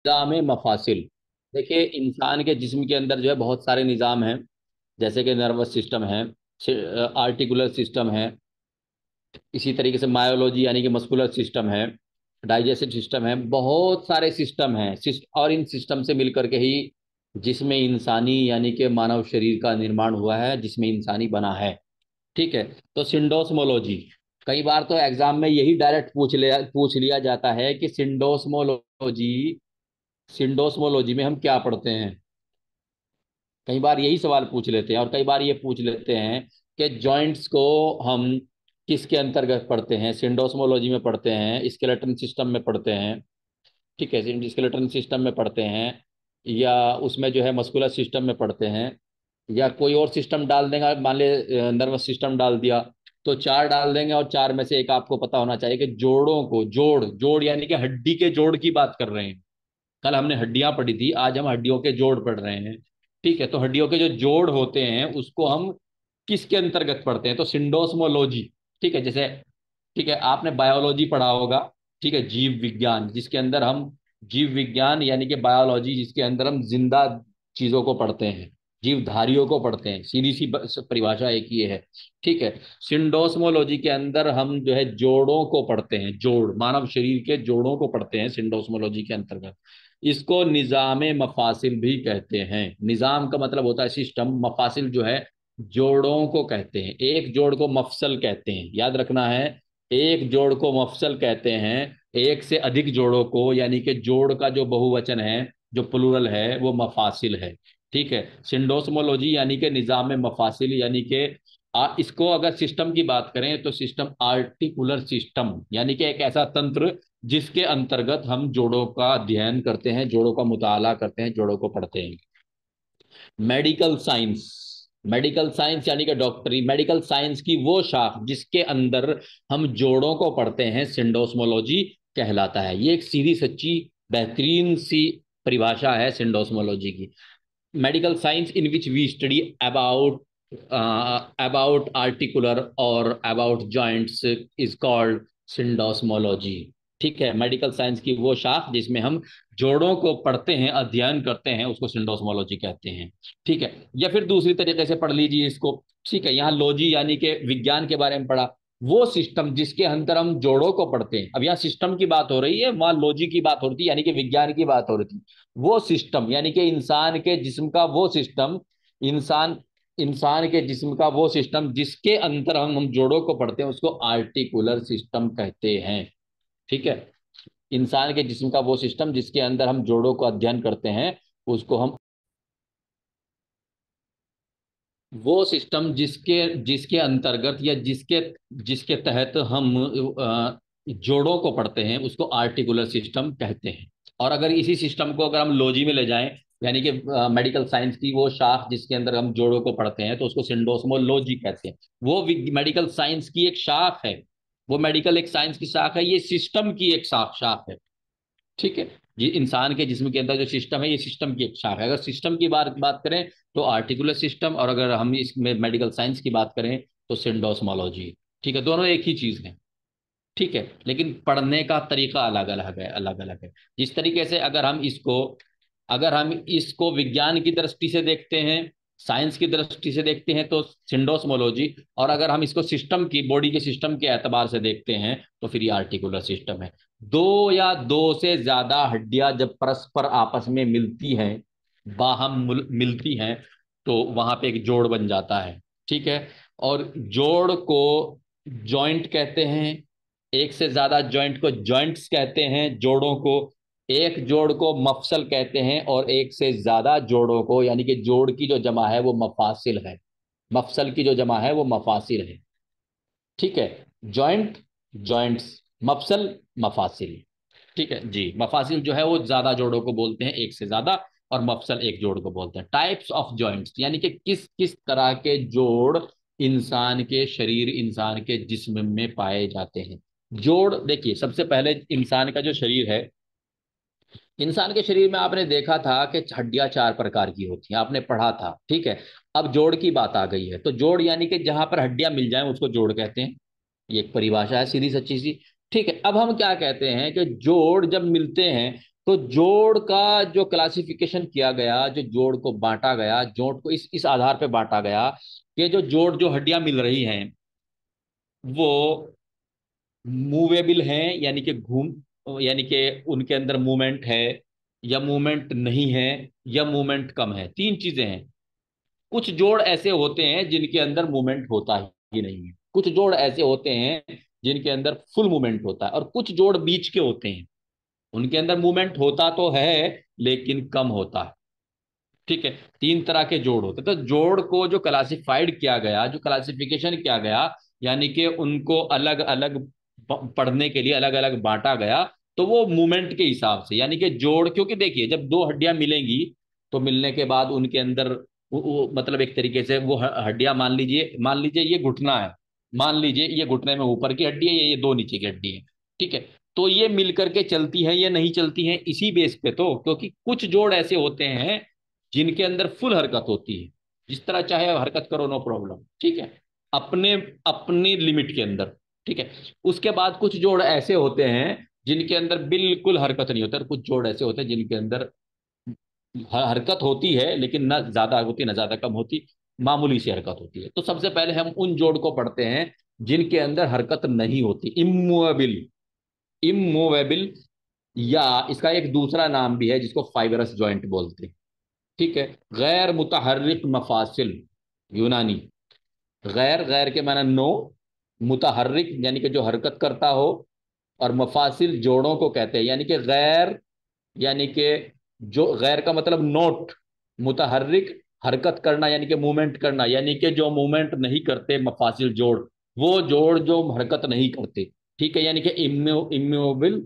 निज़ाम मफासिल। देखिए, इंसान के जिस्म के अंदर जो है बहुत सारे निज़ाम हैं। जैसे कि नर्वस सिस्टम है, आर्टिकुलर सिस्टम है, इसी तरीके से मायोलॉजी यानी कि मस्कुलर सिस्टम है, डाइजेस्टिव सिस्टम है, बहुत सारे सिस्टम हैं। और इन सिस्टम से मिलकर के ही जिसमें इंसानी यानी कि मानव शरीर का निर्माण हुआ है, जिसमें इंसानी बना है। ठीक है। तो सिंडोस्मोलॉजी, कई बार तो एग्जाम में यही डायरेक्ट पूछ लिया जाता है कि सिंडोस्मोलॉजी में हम क्या पढ़ते हैं। कई बार यही सवाल पूछ लेते हैं, और कई बार ये पूछ लेते हैं कि जॉइंट्स को हम किसके अंतर्गत पढ़ते हैं, सिंडोस्मोलॉजी में पढ़ते हैं, स्केलेटन सिस्टम में पढ़ते हैं। ठीक है, स्केलेटन सिस्टम में पढ़ते हैं, या उसमें जो है मस्कुलर सिस्टम में पढ़ते हैं, या कोई और सिस्टम डाल देगा, मान ले नर्वस सिस्टम डाल दिया, तो चार डाल देंगे, और चार में से एक आपको पता होना चाहिए कि जोड़ों को जोड़ जोड़ यानी कि हड्डी के जोड़ की बात कर रहे हैं। कल हमने हड्डियां पढ़ी थी, आज हम हड्डियों के जोड़ पढ़ रहे हैं। ठीक है, तो हड्डियों के जो जोड़ होते हैं उसको हम किसके अंतर्गत पढ़ते हैं, तो सिंडोस्मोलॉजी। ठीक है, जैसे ठीक है, आपने बायोलॉजी पढ़ा होगा। ठीक है, जीव विज्ञान जिसके अंदर हम जीव विज्ञान यानी कि बायोलॉजी जिसके अंदर हम जिंदा चीजों को पढ़ते हैं, जीवधारियों को पढ़ते हैं, सीधी सी परिभाषा एक ही है। ठीक है। सिंडोस्मोलॉजी के अंदर हम जो है जोड़ों को पढ़ते हैं, जोड़ मानव शरीर के जोड़ों को पढ़ते हैं सिंडोस्मोलॉजी के अंतर्गत। इसको निज़ाम मफासिल भी कहते हैं। निज़ाम का मतलब होता है सिस्टम, मफासिल जो है जोड़ों को कहते हैं। एक जोड़ को मफसल कहते हैं, याद रखना है। एक जोड़ को मफसल कहते हैं, एक से अधिक जोड़ों को यानी कि जोड़ का जो बहुवचन है, जो प्लूरल है, वो मफासिल है। ठीक है। सिंडोस्मोलॉजी यानी कि निज़ाम मफासिल, यानी कि इसको अगर सिस्टम की बात करें तो सिस्टम आर्टिकुलर सिस्टम, यानी कि एक ऐसा तंत्र जिसके अंतर्गत हम जोड़ों का अध्ययन करते हैं, जोड़ों का मुताला करते हैं, जोड़ों को पढ़ते हैं। मेडिकल साइंस, मेडिकल साइंस यानी कि डॉक्टरी, मेडिकल साइंस की वो शाख जिसके अंदर हम जोड़ों को पढ़ते हैं, सिंडोस्मोलॉजी कहलाता है। ये एक सीधी सच्ची बेहतरीन सी परिभाषा है सिंडोस्मोलॉजी की। Medical science in which we study about articular और about joints is called syndesmology. ठीक है, मेडिकल साइंस की वो शाख जिसमें हम जोड़ों को पढ़ते हैं, अध्ययन करते हैं, उसको सिंडोस्मोलॉजी कहते हैं। ठीक है। या फिर दूसरी तरीके से पढ़ लीजिए इसको। ठीक है, यहाँ लॉजी यानी कि विज्ञान के बारे में पढ़ा, वो सिस्टम जिसके अंदर हम जोड़ों को पढ़ते हैं। अब यहाँ सिस्टम की बात हो रही है, वहां लॉजी की बात हो रही थी, यानी कि विज्ञान की बात हो रही थी। वो सिस्टम यानी कि इंसान के जिस्म का वो सिस्टम, इंसान इंसान के जिस्म का वो सिस्टम जिसके अंदर हम जोड़ों को पढ़ते हैं, उसको आर्टिकुलर सिस्टम कहते हैं। ठीक है। इंसान के जिस्म का वो सिस्टम जिसके अंदर हम जोड़ों को अध्ययन करते हैं, उसको हम वो सिस्टम जिसके जिसके अंतर्गत या जिसके जिसके तहत हम जोड़ों को पढ़ते हैं, उसको आर्टिकुलर सिस्टम कहते हैं। और अगर इसी सिस्टम को अगर हम लॉजी में ले जाएं, यानी कि मेडिकल साइंस की वो शाख जिसके अंदर हम जोड़ों को पढ़ते हैं, तो उसको सिंडोस्मोलॉजी कहते हैं। वो मेडिकल साइंस की एक शाख है। वो मेडिकल एक साइंस की शाख है, ये सिस्टम की एक शाख शाख है। ठीक है। ये इंसान के जिस्म के अंदर जो सिस्टम है, ये सिस्टम की एक शाखा है। अगर सिस्टम की बात बात करें तो आर्टिकुलर सिस्टम, और अगर हम इसमें मेडिकल साइंस की बात करें तो सिंडोस्मोलॉजी। ठीक है, दोनों एक ही चीज है। ठीक है, लेकिन पढ़ने का तरीका अलग अलग है, अलग अलग है। जिस तरीके से अगर हम इसको विज्ञान की दृष्टि से देखते हैं, साइंस की दृष्टि से देखते हैं, तो सिंडोस्मोलॉजी। और अगर हम इसको सिस्टम की, बॉडी के सिस्टम के एतबार से देखते हैं, तो फिर ये आर्टिकुलर सिस्टम है। दो या दो से ज्यादा हड्डियां जब परस्पर आपस में मिलती हैं, बाहम मिलती हैं, तो वहां पे एक जोड़ बन जाता है। ठीक है। और जोड़ को जॉइंट कहते हैं। एक से ज्यादा जॉइंट को जॉइंट्स कहते हैं, जोड़ों को। एक जोड़ को मफसल कहते हैं, और एक से ज्यादा जोड़ों को यानी कि जोड़ की जो जमा है वो मफासिल है। मफसल की जो जमा है वो मफासिल है। ठीक है। Joint, joints, mofussil, mofussil. ठीक है जी, मफासिल जो है वो ज्यादा जोड़ों को बोलते हैं, एक से ज्यादा। और मफसल एक जोड़ को बोलते हैं। टाइप्स ऑफ जॉइंट्स यानी कि किस किस तरह के जोड़ इंसान के शरीर, इंसान के जिस्म में पाए जाते हैं। जोड़ देखिए, सबसे पहले इंसान का जो शरीर है, इंसान के शरीर में आपने देखा था कि हड्डियां चार प्रकार की होती हैं, आपने पढ़ा था। ठीक है। अब जोड़ की बात आ गई है, तो जोड़ यानी कि जहां पर हड्डियां मिल जाएं उसको जोड़ कहते हैं। ये एक परिभाषा है सीधी सच्ची सी। ठीक है। अब हम क्या कहते हैं कि जोड़ जब मिलते हैं, तो जोड़ का जो क्लासिफिकेशन किया गया, जो जोड़ को बांटा गया, जोड़ को इस आधार पे बांटा गया कि जो जोड़, जो हड्डियां मिल रही हैं वो मूवेबल हैं, यानी कि यानी कि उनके अंदर मूवमेंट है, या मूवमेंट नहीं है, या मूवमेंट कम है। तीन चीजें हैं। कुछ जोड़ ऐसे होते हैं जिनके अंदर मूवमेंट होता ही नहीं है, कुछ जोड़ ऐसे होते हैं जिनके अंदर फुल मूवमेंट होता है, और कुछ जोड़ बीच के होते हैं, उनके अंदर मूवमेंट होता तो है लेकिन कम होता है। ठीक है। तीन तरह के जोड़ होते हैं। तो जोड़ को जो क्लासिफाइड किया गया, जो क्लासिफिकेशन किया गया, यानी कि उनको अलग अलग पढ़ने के लिए अलग अलग बांटा गया, तो वो मूवमेंट के हिसाब से, यानी कि जोड़, क्योंकि देखिए जब दो हड्डियां मिलेंगी तो मिलने के बाद उनके अंदर मतलब एक तरीके से वो हड्डियां, मान लीजिए ये घुटना है, मान लीजिए ये घुटने में ऊपर की हड्डी है, ये दो नीचे की हड्डी है। ठीक है। तो ये मिलकर के चलती है, ये नहीं चलती है इसी बेस पे, तो क्योंकि कुछ जोड़ ऐसे होते हैं जिनके अंदर फुल हरकत होती है, जिस तरह चाहे हरकत करो, नो प्रॉब्लम। ठीक है। अपने अपनी लिमिट के अंदर। ठीक है। उसके बाद कुछ जोड़ ऐसे होते हैं जिनके अंदर बिल्कुल हरकत नहीं होता, और कुछ जोड़ ऐसे होते हैं जिनके अंदर हरकत होती है लेकिन ना ज्यादा होती ना ज्यादा कम होती, मामूली सी हरकत होती है। तो सबसे पहले हम उन जोड़ को पढ़ते हैं जिनके अंदर हरकत नहीं होती, इमूवेबल। इमूवेबल, या इसका एक दूसरा नाम भी है जिसको फाइबरस जॉइंट बोलते हैं। ठीक है। गैर मुतहर्रिक मफासिल, यूनानी। गैर, गैर के माना नो, मुतहर्रिक यानी कि जो हरकत करता हो, और मफासिल जोड़ों को कहते हैं, यानी कि गैर, यानी कि जो गैर का मतलब नोट, मुतहर्रिक हरकत करना यानी कि मूवमेंट करना, यानी कि जो मूवमेंट नहीं करते मफासिल जोड़, वो जोड़ जो हरकत नहीं करते। ठीक है। यानी कि इम्मोबिल,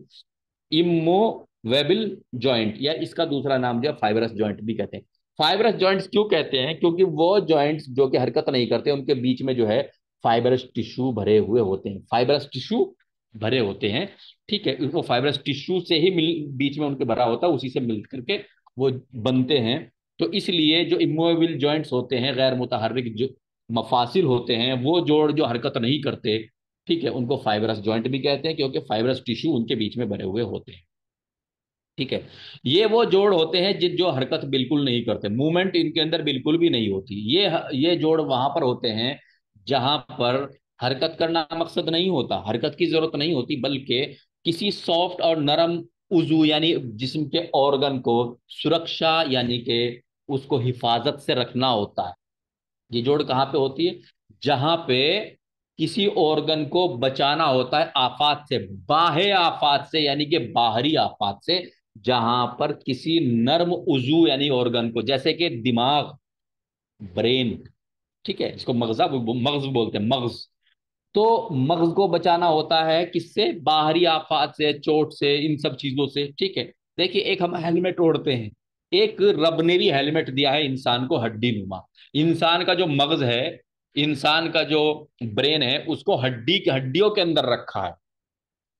इमोवेबल जॉइंट, या इसका दूसरा नाम जो है फाइबरस जॉइंट भी कहते हैं। फाइबरस जॉइंट्स क्यों कहते हैं? क्योंकि वो जॉइंट्स जो कि हरकत नहीं करते, उनके बीच में जो है फाइबरस टिश्यू भरे हुए होते हैं, फाइबरस टिश्यू भरे होते हैं। ठीक है। वो फाइबरस टिश्यू से ही बीच में उनके भरा होता है, उसी से मिल करके वो बनते हैं। तो इसलिए जो इमोवेबल जॉइंट्स होते हैं, गैर मुतहर्रिक जो मफासिल होते हैं, वो जोड़ जो हरकत नहीं करते, ठीक है, उनको फाइबरस जॉइंट भी कहते हैं, क्योंकि फाइबरस टिश्यू उनके बीच में भरे हुए होते हैं। ठीक है। ये वो जोड़ होते हैं जिन जो हरकत बिल्कुल नहीं करते, मूवमेंट इनके अंदर बिल्कुल भी नहीं होती। ये जोड़ वहां पर होते हैं जहां पर हरकत करना मकसद नहीं होता, हरकत की जरूरत नहीं होती, बल्कि किसी सॉफ्ट और नरम उजू यानी जिस्म के ऑर्गन को सुरक्षा यानी कि उसको हिफाजत से रखना होता है। ये जोड़ कहाँ पे होती है? जहां पे किसी ऑर्गन को बचाना होता है आफात से, बाह्य आफात से, यानी कि बाहरी आफात से, जहां पर किसी नर्म उजू यानी ऑर्गन को, जैसे कि दिमाग, ब्रेन, ठीक है, इसको मगज बोलते हैं, मगज। तो मगज को बचाना होता है किससे? बाहरी आफात से, चोट से, इन सब चीजों से। ठीक है। देखिए एक हम हेलमेट ओढ़ते हैं, एक रब ने भी हेलमेट दिया है इंसान को हड्डी नुमा। इंसान का जो मगज है, इंसान का जो ब्रेन है, उसको हड्डियों के अंदर रखा है।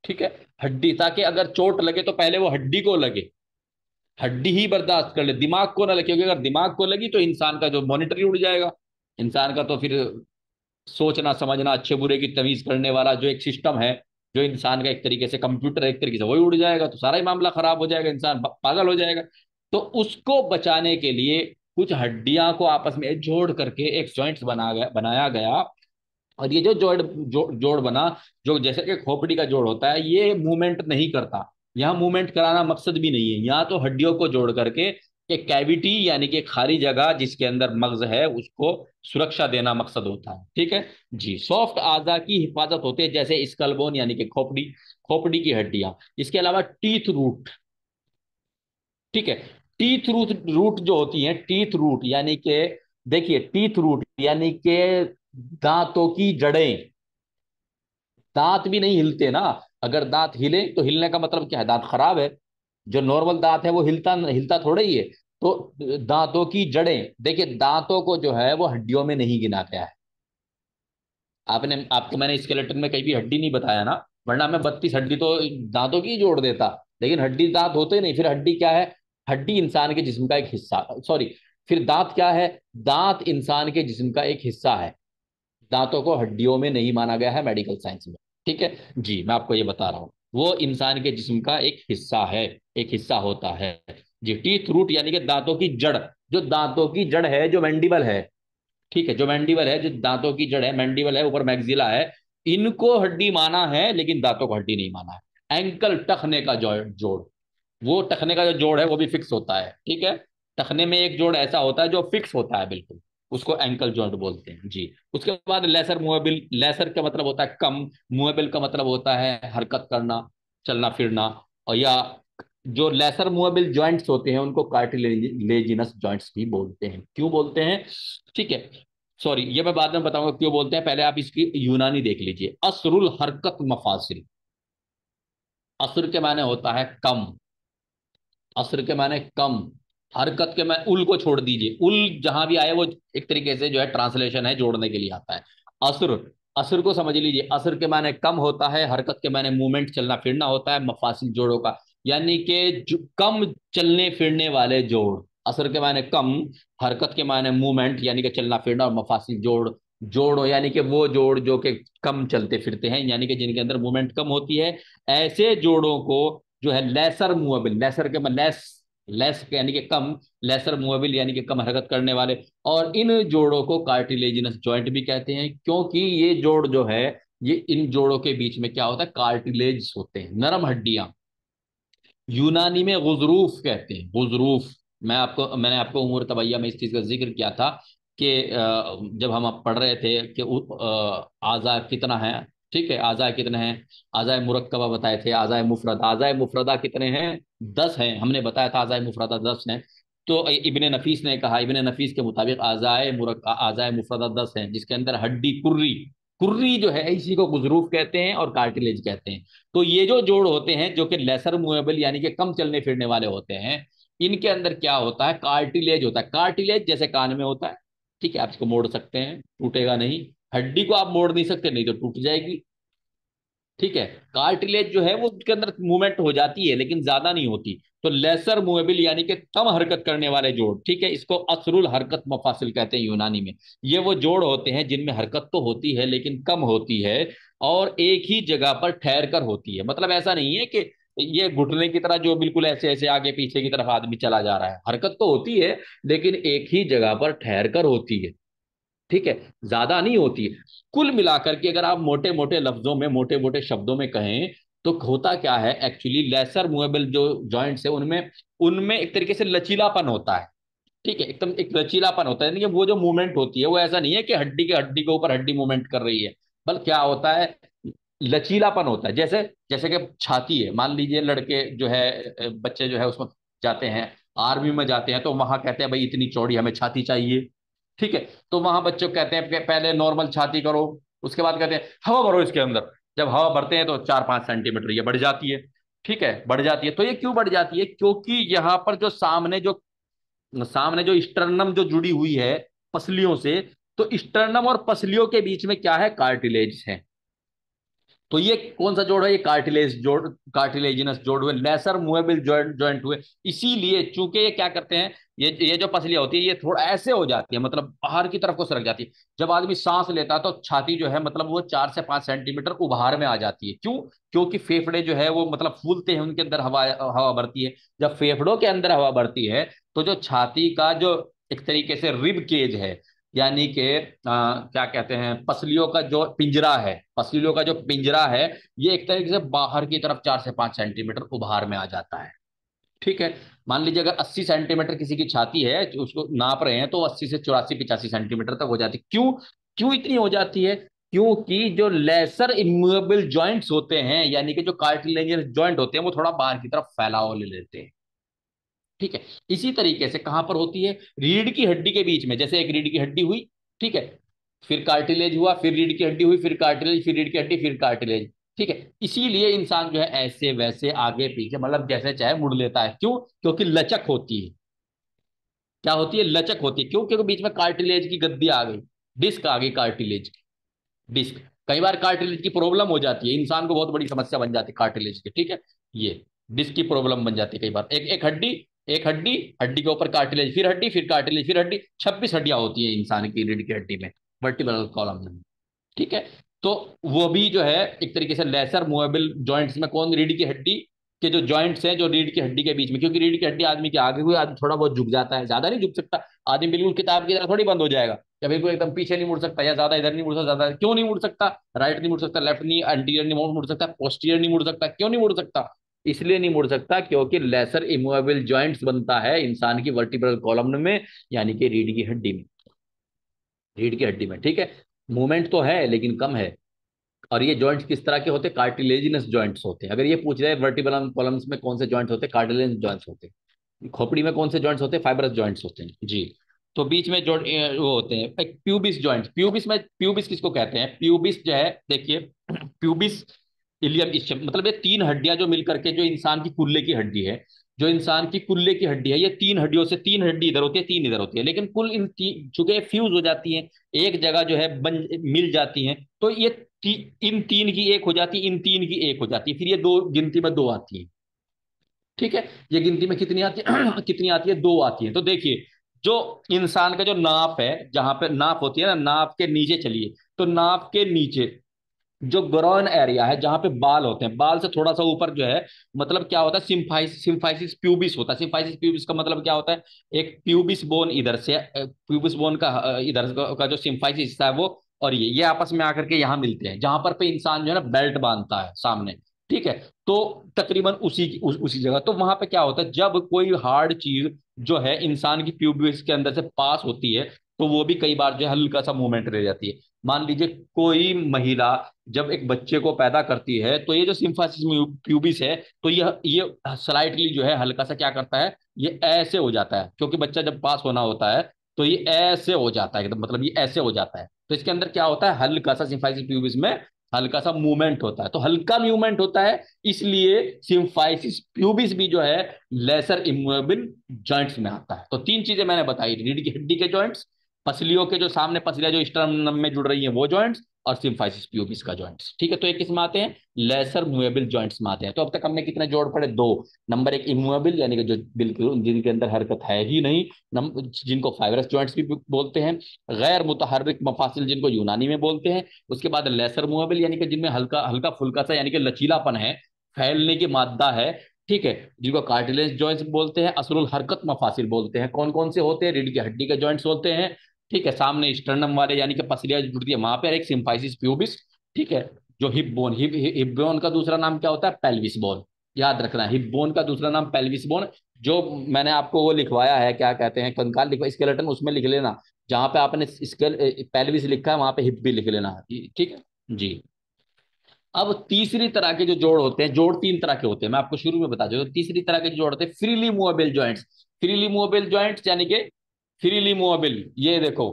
ठीक है। हड्डी, ताकि अगर चोट लगे तो पहले वो हड्डी को लगे, हड्डी ही बर्दाश्त कर ले, दिमाग को ना लगे, क्योंकि अगर दिमाग को लगी तो इंसान का जो मॉनिटर ही उड़ जाएगा। इंसान का तो फिर सोचना समझना, अच्छे बुरे की तमीज करने वाला जो एक सिस्टम है, जो इंसान का एक तरीके से कंप्यूटर है, एक तरीके से वही उड़ जाएगा, तो सारा ही मामला खराब हो जाएगा, इंसान पागल हो जाएगा। तो उसको बचाने के लिए कुछ हड्डियां को आपस में जोड़ करके एक जॉइंट्स बनाया गया। और ये जो जोड़ बना, जो जैसे कि खोपड़ी का जोड़ होता है, ये मूवमेंट नहीं करता, यहाँ मूवमेंट कराना मकसद भी नहीं है, यहाँ तो हड्डियों को जोड़ करके एक कैविटी यानी कि खाली जगह जिसके अंदर मगज है उसको सुरक्षा देना मकसद होता है। ठीक है। जी। सॉफ्ट आजा की हिफाजत होती है, जैसे स्कलबोन यानी कि खोपड़ी, खोपड़ी की हड्डियां। इसके अलावा टीथ रूट। ठीक है। टीथ रूट, रूट जो होती है, टीथ रूट यानी कि, देखिए टीथ रूट यानी कि दांतों की जड़ें। दांत भी नहीं हिलते ना, अगर दांत हिले तो हिलने का मतलब क्या है? दांत खराब है। जो नॉर्मल दांत है वो हिलता हिलता थोड़ा ही है। तो दांतों की जड़ें, देखिए दांतों को जो है वो हड्डियों में नहीं गिना गया है। आपको मैंने स्केलेटन में कहीं भी हड्डी नहीं बताया ना, वरना मैं 32 हड्डी तो दांतों की ही जोड़ देता। लेकिन हड्डी दांत होते ही नहीं, फिर हड्डी क्या है? हड्डी इंसान के जिस्म का एक हिस्सा, सॉरी, फिर दांत क्या है? दांत इंसान के जिस्म का एक हिस्सा है। दांतों को हड्डियों में नहीं माना गया है मेडिकल साइंस में। ठीक है। जी, मैं आपको ये बता रहा हूँ। वो इंसान के जिस्म का एक हिस्सा है, एक हिस्सा होता है जी। टीथ रूट यानी कि दांतों की जड़, जो दांतों की जड़ है, जो मैंडिबल है, ठीक है, जो मैंडिबल है, जो दांतों की जड़ है, मैंडिबल है, ऊपर मैक्सिला है, इनको हड्डी माना है लेकिन दांतों को हड्डी नहीं माना है। एंकल, टखने का जोड़, वो टखने का जो जोड़ है वो भी फिक्स होता है, ठीक है। टखने में एक जोड़ ऐसा होता है जो फिक्स होता है बिल्कुल, उसको एंकल जॉइंट बोलते हैं जी। उसके बाद लेसर मूवेबल, लेसर का मतलब होता है कम, मूवेबल का मतलब होता है हरकत करना, चलना फिरना। और या जो लेसर मूवेबल जॉइंट्स होते हैं उनको कार्टिलेजिनस जॉइंट्स भी बोलते हैं। क्यों बोलते हैं, ठीक है, सॉरी, ये मैं बाद में बताऊंगा क्यों बोलते हैं, पहले आप इसकी यूनानी देख लीजिए। असरुल हरकत मफासिल, असर के माने होता है कम, असर के माने कम, हरकत के माने, उल को छोड़ दीजिए, उल जहां भी आए वो एक तरीके से जो है ट्रांसलेशन है, जोड़ने के लिए आता है। असर, असर को समझ लीजिए, असर के माने कम होता है, हरकत के माने मूवमेंट, चलना फिरना होता है, मफासिल जोड़ों का, यानी कि कम चलने फिरने वाले जोड़। असर के माने कम, हरकत के माने मूवमेंट यानी कि चलना फिरना, और मफासिल जोड़, जोड़ो यानी कि वो जोड़ जो कि कम चलते फिरते हैं, यानी कि जिनके अंदर मूवमेंट कम होती है, ऐसे जोड़ों को जो है लेसर मूवेबल, लेसर के लेस, लेस यानी कि कम, लेसर मूवेबल यानी कि कम हरकत करने वाले, और इन जोड़ों को कार्टिलेजिनस जॉइंट भी कहते हैं, क्योंकि ये जोड़ जो है, ये इन जोड़ों के बीच में क्या होता है, कार्टिलेज होते हैं, नरम हड्डियां। यूनानी में गुजरूफ कहते हैं, गुजरूफ। मैंने आपको उमूर तबैया में इस चीज का जिक्र किया था कि जब हम अब पढ़ रहे थे कि आज़ा कितना है, ठीक है, आज़ा कितने हैं, आज़ाए मुरक्कबा बताए थे, आज़ाए मुफरदा कितने हैं, 10 हैं, हमने बताया था आज़ाए मुफरदा 10 हैं। तो इब्ने नफीस ने कहा, इब्ने नफीस के मुताबिक आज़ाए मुफरदा 10 हैं, जिसके अंदर हड्डी, कुर्री, कुर्री जो है इसी को गुजरूफ कहते हैं और कार्टिलेज कहते हैं। तो ये जो जोड़ होते हैं जो कि लेसर मूवेबल यानी कि कम चलने फिरने वाले होते हैं, इनके अंदर क्या होता है, कार्टिलेज होता है। कार्टिलेज जैसे कान में होता है, ठीक है, आप इसको मोड़ सकते हैं, टूटेगा नहीं। हड्डी को आप मोड़ नहीं सकते, नहीं तो टूट जाएगी, ठीक है। कार्टिलेज जो है वो उसके अंदर मूवमेंट हो जाती है लेकिन ज्यादा नहीं होती। तो लेसर मूवेबल यानी कि कम हरकत करने वाले जोड़, ठीक है, इसको असरुल हरकत मफासिल कहते हैं यूनानी में। ये वो जोड़ होते हैं जिनमें हरकत तो होती है लेकिन कम होती है, और एक ही जगह पर ठहर कर होती है। मतलब ऐसा नहीं है कि ये घुटने की तरह जो बिल्कुल ऐसे ऐसे आगे पीछे की तरफ आदमी चला जा रहा है, हरकत तो होती है लेकिन एक ही जगह पर ठहर कर होती है, ठीक है, ज्यादा नहीं होती है। कुल मिलाकर के अगर आप मोटे मोटे लफ्जों में, मोटे मोटे शब्दों में कहें, तो होता क्या है एक्चुअली, लेसर मूवेबल जो जॉइंट्स है उनमें, उनमें एक तरीके से लचीलापन होता है, ठीक है, एकदम एक लचीलापन होता है, यानी कि वो जो मूवमेंट होती है वो ऐसा नहीं है कि हड्डी के ऊपर हड्डी मूवमेंट कर रही है, बल्कि क्या होता है, लचीलापन होता है। जैसे जैसे कि छाती है, मान लीजिए लड़के जो है, बच्चे जो है उसमें जाते हैं, आर्मी में जाते हैं, तो वहां कहते हैं भाई इतनी चौड़ी हमें छाती चाहिए, ठीक है। तो वहां बच्चों को कहते हैं कि पहले नॉर्मल छाती करो, उसके बाद कहते हैं हवा भरो इसके अंदर। जब हवा भरते हैं तो 4-5 सेंटीमीटर ये बढ़ जाती है, ठीक है, बढ़ जाती है। तो ये क्यों बढ़ जाती है, क्योंकि यहाँ पर जो सामने जो स्टर्नम जो जुड़ी हुई है पसलियों से, तो स्टर्नम और पसलियों के बीच में क्या है, कार्टिलेज है। तो ये कौन सा जोड़ है, ये कार्टिलेज जोड़, कार्टिलेजिनस जोड़ हुए, लेसर मूवेबल जॉइंट जॉइंट हुए। इसीलिए चूंकि ये क्या करते हैं, ये जो पसलियां होती है ये थोड़ा ऐसे हो जाती है, मतलब बाहर की तरफ को सरक जाती है। जब आदमी सांस लेता है तो छाती जो है मतलब वो 4 से 5 सेंटीमीटर उभार में आ जाती है। क्यों, क्योंकि फेफड़े जो है वो मतलब फूलते हैं, उनके अंदर हवा हवा भरती है। जब फेफड़ों के अंदर हवा भरती है तो जो छाती का जो एक तरीके से रिब केज है, यानी कि क्या कहते हैं, पसलियों का जो पिंजरा है, पसलियों का जो पिंजरा है, ये एक तरीके से बाहर की तरफ 4 से 5 सेंटीमीटर उभार में आ जाता है, ठीक है। मान लीजिए अगर 80 सेंटीमीटर किसी की छाती है, जो उसको नाप रहे हैं, तो 80 से 84-85 सेंटीमीटर तक हो जाती है। क्यों, क्यों इतनी हो जाती है, क्योंकि जो लेसर इमूवेबल जॉइंट्स होते हैं, यानी कि जो कार्टिलेजियस जॉइंट होते हैं, वो थोड़ा बाहर की तरफ फैलाव ले लेते हैं, ठीक है। इसी तरीके से कहां पर होती है, रीढ़ की हड्डी के बीच में, जैसे एक रीढ़ की हड्डी हुई, ठीक है, फिर कार्टिलेज हुआ, फिर रीढ़ की हड्डी हुई, फिर कार्टिलेज, फिर रीढ़ की हड्डी, फिर कार्टिलेज, ठीक है। इसीलिए इंसान जो है ऐसे वैसे आगे पीछे मतलब जैसे चाहे मुड़ लेता है। क्यों, क्योंकि लचक होती है, क्या होती है, लचक होती है। क्यों, क्योंकि बीच में कार्टिलेज की गद्दी आ गई, डिस्क आ गई कार्टिलेज की, डिस्क। कई बार कार्टिलेज की प्रॉब्लम हो जाती है, इंसान को बहुत बड़ी समस्या बन जाती है कार्टिलेज की, ठीक है। ये डिस्क की प्रॉब्लम बन जाती है कई बार, एक एक हड्डी, एक हड्डी, हड्डी के ऊपर कार्टिलेज, फिर हड्डी, फिर कार्टिलेज, फिर हड्डी, 26 हड्डियां होती है इंसान की रीढ़ की हड्डी में, वर्टिब्रल कॉलम में, ठीक है। तो वो भी जो है एक तरीके से लेसर मूवेबल जॉइंट्स में, कौन, रीढ़ की हड्डी के जो जॉइंट्स हैं जो रीढ़ की हड्डी के बीच में, क्योंकि रीढ़ की हड्डी आदमी के आगे हुई, आदमी थोड़ा बहुत झुक जाता है, ज्यादा नहीं झुक सकता। आदमी बिल्कुल किताब की तरह थोड़ी बंद हो जाएगा, या बिल्कुल एकदम पीछे नहीं मुड़ सकता, या ज्यादा इधर नहीं मुड़ सकता, ज्यादा क्यों नहीं मुड़ सकता, राइट नहीं मुड़ सकता, लेफ्ट नहीं, एंटीरियर नहीं मुड़ सकता, पोस्टीरियर नहीं मुड़ सकता, क्यों नहीं मुड़ सकता? इसलिए नहीं मुड़ सकता क्योंकि लेसर इमूवेबल जॉइंट्स बनता है इंसान की वर्टिब्रल कॉलम में, यानी कि रीढ़ की हड्डी में, रीढ़ की हड्डी में, ठीक है। मूवमेंट तो है लेकिन कम है। और ये जॉइंट्स किस तरह के होते हैं? कार्टिलेजिनस जॉइंट्स होते हैं। अगर ये पूछ रहे वर्टिब्रल कॉलम्स में कौन से जॉइंट्स होते हैं, कार्टिलेजिनस जॉइंट्स होते हैं। खोपड़ी में कौन से जॉइंट्स होते हैं? फाइब्रस जॉइंट्स होते हैं जी। तो बीच में जो वो होते हैं एक प्यूबिस जॉइंट्स। प्यूबिस में, प्यूबिस किसको कहते हैं? प्यूबिस जो है देखिए, प्यूबिस इलियम, इस मतलब ये तीन हड्डियां जो मिलकर के जो इंसान की कुल्ले की हड्डी है, जो इंसान की कुल्ले की हड्डी है, ये तीन हड्डियों से, तीन हड्डी इधर होती है, तीन इधर होती है, लेकिन कुल इन चूंकि फ्यूज हो जाती हैं, एक जगह जो है बन मिल जाती हैं, तो ये इन तीन की एक हो जाती है, इन तीन की एक हो जाती है, फिर ये दो गिनती में दो आती है। ठीक है, ये गिनती में कितनी आती है? कितनी आती है? दो आती है। तो देखिए, जो इंसान का जो नाप है, जहां पे नाप होती है ना, नाप के नीचे चलिए, तो नाप के नीचे जो ग्रोइन एरिया है, जहां पे बाल होते हैं, बाल से थोड़ा सा ऊपर जो है, मतलब क्या होता है? सिम्फाइसिस प्यूबिस होता है। सिम्फाइसिस प्यूबिस का मतलब क्या होता है? एक प्यूबिस बोन इधर से, प्यूबिस बोन का इधर का जो सिम्फाइसिस हिस्सा है वो, और ये आपस में आकर के यहाँ मिलते हैं, जहां पर पे इंसान जो है ना बेल्ट बांधता है सामने। ठीक है, तो तकरीबन उसी जगह, तो वहां पे क्या होता है, जब कोई हार्ड चीज जो है इंसान की प्यूबिस के अंदर से पास होती है, तो वो भी कई बार जो है हल्का सा मूवमेंट ले जाती है। मान लीजिए कोई महिला जब एक बच्चे को पैदा करती है, तो ये जो सिम्फासिस प्यूबिस है, तो ये स्लाइटली जो है हल्का सा क्या करता है, ये ऐसे हो जाता है, क्योंकि बच्चा जब पास होना होता है तो ये ऐसे हो जाता है एकदम, मतलब ये ऐसे हो जाता है, तो इसके अंदर क्या होता है, हल्का सा सिम्फाइसिस प्यूबिस में हल्का सा मूवमेंट होता है, तो हल्का मूवमेंट होता है, इसलिए सिम्फाइसिस प्यूबिस भी जो है लेसर इमूवेबल जॉइंट्स में आता है। तो तीन चीजें मैंने बताई, रीढ़ की हड्डी के जॉइंट्स, पसलियों के जो सामने पसलियां जो स्टर्नम में जुड़ रही हैं वो जॉइंट्स, और सिम्फाइसिस प्यूबिस का जॉइंट्स। ठीक है, तो एक किसमें आते हैं? लेसर मूवेबल जॉइंट्स में आते हैं। तो अब तक हमने कितने जोड़ पड़े? दो। नंबर एक इमूवेबल, यानी कि जो बिल्कुल जिनके अंदर हरकत है ही नहीं, जिनको फाइब्रस जॉइंट्स भी बोलते हैं। गैर मुतहर्रिक मफासिल, जिनको यूनानी में बोलते हैं। उसके बाद लेसर मूवेबल, यानी कि जिनमें हल्का हल्का फुल्का सा, यानी कि लचीलापन है, फैलने की मादा है। ठीक है, जिनको कार्टिलेज जॉइंट्स बोलते हैं। असरुल हरकत मफासिल बोलते हैं। कौन कौन से होते हैं? रीढ़ की हड्डी के जॉइंट्स होते हैं। ठीक है, सामने स्टर्नम वाले, यानी कि पसलियां जो जुड़ती है वहां पर, एक सिम्फाइसिस प्यूबिस। ठीक है, जो हिप बोन, हिप बोन का दूसरा नाम क्या होता है? Pelvis bone. याद रखना, हिप बोन का दूसरा नाम पेल्विस बोन। जो मैंने आपको वो लिखवाया है, क्या कहते हैं, कंकाल लिखवा, स्केलेटन, उसमें लिख लेना, जहां पे आपने स्केल पेल्विस लिखा है वहां पे हिप भी लिख लेना। ठीक है जी। अब तीसरी तरह के जो जोड़ होते हैं, जोड़ तीन तरह के होते हैं, मैं आपको शुरू में बता दूं, तो तीसरी तरह के जो जोड़ होते हैं freely movable joints. Freely movable joints यानी कि, फ्रीली मूवेबल, ये देखो,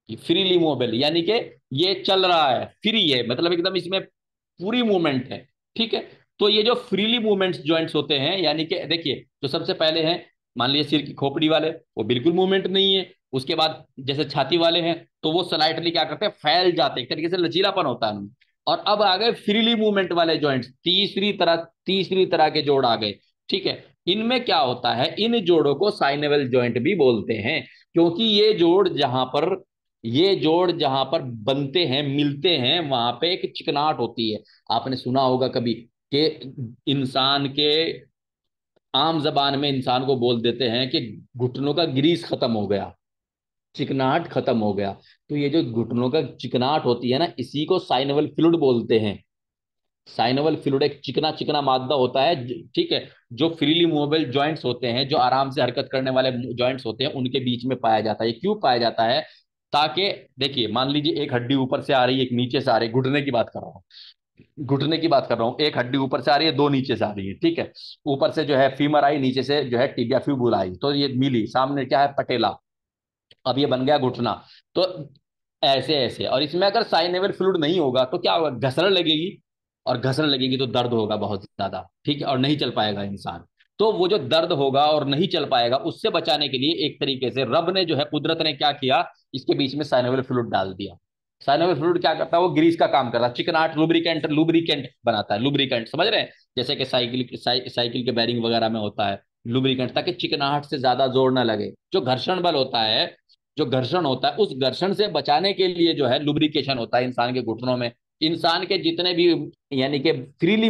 फ्रीली मूवेबल यानी कि ये चल रहा है, फ्री है, मतलब एकदम इसमें पूरी मूवमेंट है। ठीक है, तो ये जो फ्रीली मूवमेंट्स जॉइंट्स होते हैं, यानी कि देखिए, जो सबसे पहले हैं, मान लीजिए सिर की खोपड़ी वाले, वो बिल्कुल मूवमेंट नहीं है। उसके बाद जैसे छाती वाले हैं, तो वो स्लाइटली क्या करते हैं, फैल जाते हैं, एक तरीके से लचीलापन होता है उनमें। और अब आ गए फ्रीली मूवमेंट वाले जॉइंट्स, तीसरी तरह के जोड़ आ गए। ठीक है, इनमें क्या होता है, इन जोड़ों को साइनेबल जॉइंट भी बोलते हैं, क्योंकि ये जोड़ जहां पर बनते हैं, मिलते हैं, वहां पे एक चिकनाहट होती है। आपने सुना होगा कभी कि इंसान के आम जबान में इंसान को बोल देते हैं कि घुटनों का ग्रीस खत्म हो गया, चिकनाहट खत्म हो गया। तो ये जो घुटनों का चिकनाहट होती है ना, इसी को साइनवल फ्लूइड बोलते हैं। साइनवल फ्लूइड एक चिकना चिकना मादा होता है, ठीक है, जो फ्रीली मूवेबल जॉइंट्स होते हैं, जो आराम से हरकत करने वाले जॉइंट्स होते हैं, उनके बीच में पाया जाता है। ये क्यों पाया जाता है? ताकि देखिए, मान लीजिए एक हड्डी ऊपर से आ रही है, एक नीचे से आ रही है, घुटने की बात कर रहा हूँ, घुटने की बात कर रहा हूँ, एक हड्डी ऊपर से आ रही है, दो नीचे से आ रही है। ठीक है, ऊपर से जो है फीमर आई, नीचे से जो है टिबिया फ्यूबुला आई, तो ये मिली, सामने क्या है, पटेला। अब ये बन गया घुटना। तो ऐसे ऐसे, और इसमें अगर साइनेबल फ्लूइड नहीं होगा तो क्या होगा, घसरण लगेगी, और घसरण लगेगी तो दर्द होगा बहुत ज्यादा। ठीक है, और नहीं चल पाएगा इंसान। तो वो जो दर्द होगा और नहीं चल पाएगा, उससे बचाने के लिए एक तरीके से रब ने जो है, कुदरत ने क्या किया, इसके बीच में साइनेबल फ्लूइड डाल दिया। साइनेबल फ्लूइड क्या करता है, वो ग्रीस का काम करता है, चिकनाट, लुब्रिकेंट, लुब्रिकेंट बनाता है, लुब्रिकेंट, समझ रहे हैं? जैसे कि साइकिल के बैरिंग वगैरह में होता है लुब्रिकेंट, ताकि चिकनाहट से ज्यादा जोर ना लगे। जो घर्षण बल होता है, जो घर्षण होता है, उस घर्षण से बचाने के लिए जो है लुब्रिकेशन होता है इंसान के घुटनों में, इंसान के जितने भी यानी कि फ्रीली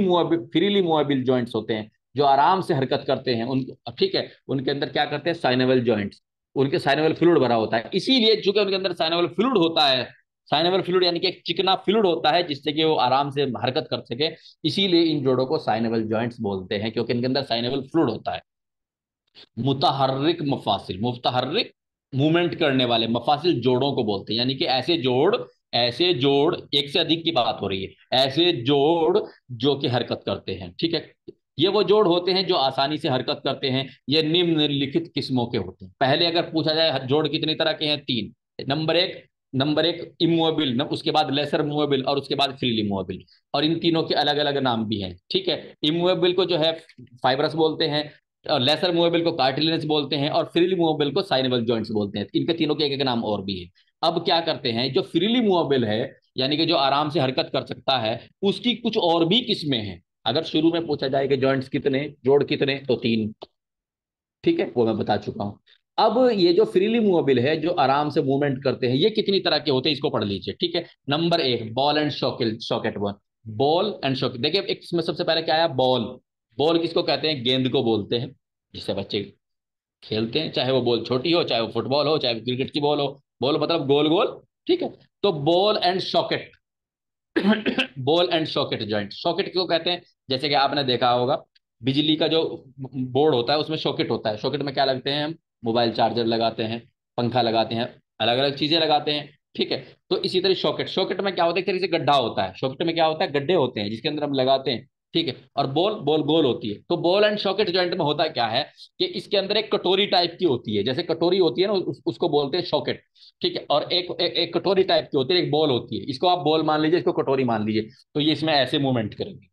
मूवेबल जॉइंट्स होते हैं, जो आराम से हरकत करते हैं, उन ठीक है, उनके अंदर क्या करते हैं, साइनेबल जॉइंट्स, उनके साइनेबल फ्लूइड भरा होता है। इसीलिए चूंकि उनके अंदर साइनेबल फ्लूइड होता है, साइनेबल फ्लूइड यानी कि एक चिकना फ्लूइड होता है जिससे कि वो आराम से हरकत कर सके, इसीलिए इन जोड़ों को साइनेबल जॉइंट्स बोलते हैं, क्योंकि इनके अंदर साइनेबल फ्लूइड होता है। मुतहर्रिक मफासिल, मुतहर्रिक मूवमेंट करने वाले मफासिल जोड़ों को बोलते हैं, यानी कि ऐसे जोड़ एक से अधिक की बात हो रही है, ऐसे जोड़ जो कि हरकत करते हैं, ठीक है। ये वो जोड़ होते हैं जो आसानी से हरकत करते हैं। ये निम्नलिखित किस्मों के होते हैं। पहले अगर पूछा जाए जोड़ कितनी तरह के हैं, तीन। नंबर एक इमूवेबल, उसके बाद लेसर मूवेबल, और उसके बाद फ्रीली मूवेबल। और इन तीनों के अलग अलग नाम भी हैं, ठीक है। इमूवेबल को जो है फाइब्रस बोलते हैं, और लेसर मूवेबल को कार्टिलेज बोलते हैं, और फ्रीली मूवेबल को साइनेबल जॉइंट्स बोलते हैं। इनके तीनों के एक एक नाम और भी है। अब क्या करते हैं, जो फ्रीली मूवेबल है, यानी कि जो आराम से हरकत कर सकता है, उसकी कुछ और भी किस्में हैं। अगर शुरू में पूछा जाए कि जॉइंट्स कितने, जोड़ कितने, तो तीन, ठीक है, वो मैं बता चुका हूं। अब ये जो फ्रीली मूवेबल है, जो आराम से मूवमेंट करते हैं, ये कितनी तरह के होते हैं, इसको पढ़ लीजिए, ठीक है। नंबर एक, ball and socket one. Ball and socket, देखिए एक इसमें सबसे पहले क्या आया, बॉल। बॉल किसको कहते हैं, गेंद को बोलते हैं, जिससे बच्चे खेलते हैं, चाहे वो बॉल छोटी हो, चाहे वो फुटबॉल हो, चाहे वो क्रिकेट की बॉल हो। बॉल मतलब गोल गोल, ठीक है। तो ball and socket ball and socket joint, socket क्यों कहते हैं, जैसे कि आपने देखा होगा, बिजली का जो बोर्ड होता है उसमें सॉकेट होता है। सॉकेट में क्या लगते हैं, हम मोबाइल चार्जर लगाते हैं, पंखा लगाते हैं, अलग अलग चीजें लगाते हैं, ठीक है। तो इसी तरह सॉकेट, सॉकेट में क्या होता है, एक तरीके से गड्ढा होता है। सॉकेट में क्या होता है, गड्ढे होते हैं जिसके अंदर हम लगाते हैं, ठीक है। और बॉल बॉल गोल होती है। तो बॉल एंड सॉकेट जॉइंट में होता क्या है कि इसके अंदर एक कटोरी टाइप की होती है, जैसे कटोरी होती है ना, उसको बोलते हैं सॉकेट, ठीक है। और एक कटोरी टाइप की होती है, एक बॉल होती है, इसको आप बॉल मान लीजिए, इसको कटोरी मान लीजिए। तो ये इसमें ऐसे मूवमेंट करेंगे,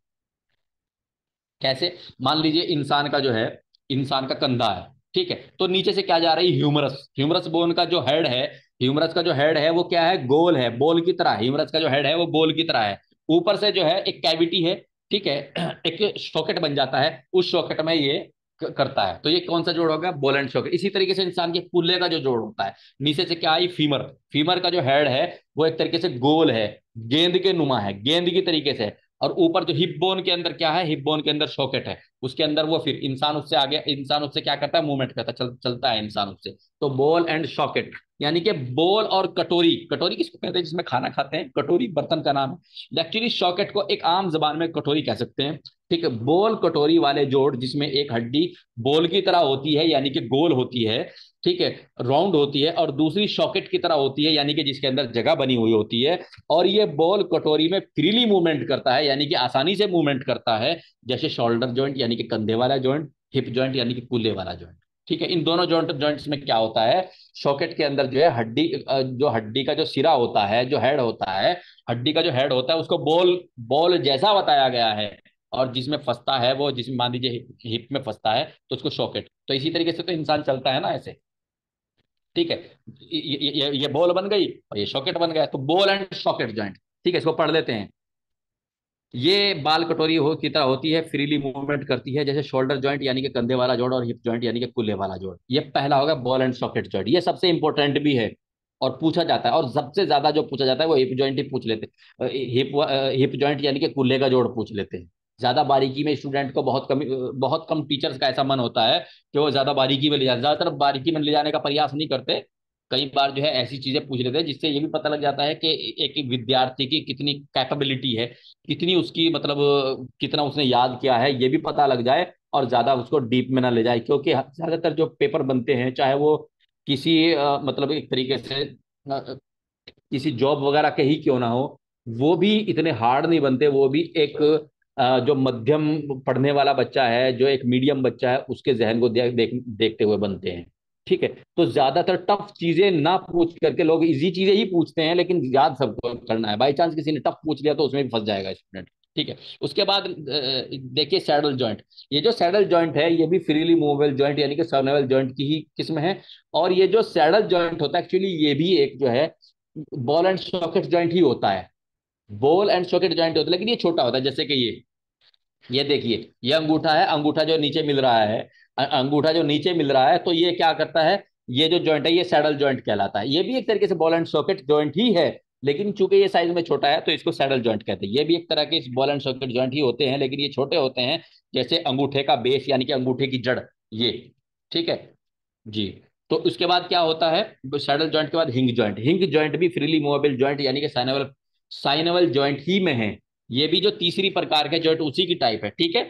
कैसे, मान लीजिए इंसान का जो है, इंसान का कंधा है, ठीक है। तो नीचे से क्या जा रही है, ह्यूमरस, ह्यूमरस बोन का जो हेड है, ह्यूमरस का जो हेड है वो क्या है, गोल है, बॉल की तरह। ह्यूमरस का जो हेड है वो बॉल की तरह है। ऊपर से जो है एक कैविटी है, ठीक है, एक सॉकेट बन जाता है, उस सॉकेट में ये करता है। तो ये कौन सा जोड़ होगा, बॉल एंड सॉकेट। इसी तरीके से इंसान के कूल्हे का जो जोड़ होता है, नीचे से क्या आई, फीमर। फीमर का जो हेड है वो एक तरीके से गोल है, गेंद के नुमा है, गेंद की तरीके से। और ऊपर जो हिप बोन के अंदर क्या है, हिप बोन के अंदर सॉकेट है, उसके अंदर वो फिर इंसान उससे आगे, इंसान उससे क्या करता है, मूवमेंट करता है, चलता है इंसान उससे। तो बॉल एंड सॉकेट, यानी कि बॉल और कटोरी, कटोरी किसको कहते हैं, जिसमें खाना खाते हैं, कटोरी बर्तन का नाम है। एक्चुअली सॉकेट को एक आम जबान में कटोरी कह सकते हैं, ठीक है। बॉल कटोरी वाले जोड़ जिसमें एक हड्डी बॉल की तरह होती है, यानी कि गोल होती है, ठीक है, राउंड होती है, और दूसरी सॉकेट की तरह होती है, यानी कि जिसके अंदर जगह बनी हुई होती है। और ये बॉल कटोरी में फ्रीली मूवमेंट करता है, यानी कि आसानी से मूवमेंट करता है, जैसे शोल्डर जॉइंट यानी कि कंधे वाला जॉइंट, हिप जॉइंट यानी कि कूल्हे वाला जॉइंट, ठीक है। इन दोनों जॉइंट्स में क्या होता है, सॉकेट के अंदर जो है हड्डी, जो हड्डी का जो सिरा होता है, जो हेड होता है, हड्डी का जो हेड होता है उसको बॉल, बॉल जैसा बताया गया है। और जिसमें फंसता है वो, जिसमें मान लीजिए हिप में फंसता है तो उसको सॉकेट। तो इसी तरीके से तो इंसान चलता है ना ऐसे, ठीक है। ये बॉल बन गई और ये सॉकेट बन गया, तो बॉल एंड सॉकेट जॉइंट, ठीक है, इसको पढ़ लेते हैं। ये बाल कटोरी हो की तरह होती है, फ्रीली मूवमेंट करती है, जैसे शोल्डर जॉइंट यानी कि कंधे वाला जोड़, और हिप जॉइंट यानी कि कुल्ले वाला जोड़। ये पहला होगा बॉल एंड सॉकेट जॉइंट, ये सबसे इंपॉर्टेंट भी है और पूछा जाता है। और सबसे ज्यादा जो पूछा जाता है वो हिप जॉइंट ही पूछ लेते हैं, हिप जॉइंट यानी कि कुल्ले का जोड़ पूछ लेते हैं। ज्यादा बारीकी में स्टूडेंट को बहुत कम टीचर्स का ऐसा मन होता है कि वो ज्यादा बारीकी में ले जाए, ज्यादातर बारीकी में ले जाने का प्रयास नहीं करते। कई बार जो है ऐसी चीजें पूछ लेते हैं जिससे ये भी पता लग जाता है कि एक विद्यार्थी की कितनी कैपेबिलिटी है, कितनी उसकी मतलब कितना उसने याद किया है, ये भी पता लग जाए। और ज्यादा उसको डीप में ना ले जाए, क्योंकि ज्यादातर जो पेपर बनते हैं, चाहे वो किसी मतलब एक तरीके से किसी जॉब वगैरह के ही क्यों ना हो, वो भी इतने हार्ड नहीं बनते। वो भी एक जो मध्यम पढ़ने वाला बच्चा है, जो एक मीडियम बच्चा है, उसके जहन को देखते हुए बनते हैं, ठीक है। तो ज्यादातर टफ चीजें ना पूछ करके लोग इजी चीजें ही पूछते हैं, लेकिन याद सबको करना है। बाई चांस किसी ने टफ पूछ लिया तो उसमें भी फंस जाएगा स्टूडेंट, ठीक है। उसके बाद देखिए सैडल जॉइंट। ये जो सैडल जॉइंट है ये भी फ्रीली मूवेबल जॉइंट यानी कि सर्वाइवल जॉइंट की ही किस्म है। और ये जो सैडल जॉइंट होता है एक्चुअली ये भी एक जो है बॉल एंड सॉकेट जॉइंट ही होता है, बॉल एंड सॉकेट जॉइंट होता है, लेकिन ये छोटा होता है। जैसे कि ये देखिए, ये अंगूठा है, अंगूठा जो नीचे मिल रहा है, अंगूठा जो नीचे मिल रहा है, तो ये क्या करता है, ये जो जॉइंट है ये सैडल जॉइंट कहलाता है। ये भी एक तरीके से बॉल एंड सॉकेट जॉइंट ही है, लेकिन चूंकि ये साइज में छोटा है तो इसको सैडल जॉइंट कहते हैं। ये भी एक तरह के बॉल एंड सॉकेट जॉइंट ही होते हैं, लेकिन ये छोटे होते हैं, जैसे अंगूठे का बेस यानी कि अंगूठे की जड़, ये। ठीक है जी। तो उसके बाद क्या होता है, सैडल जॉइंट के बाद हिंग जॉइंट। हिंग जॉइंट भी फ्रीली मूवेबल जॉइंट यानी कि साइनेबल साइनेबल जॉइंट ही में है। ये भी जो तीसरी प्रकार के जॉइंट उसी की टाइप है। ठीक है।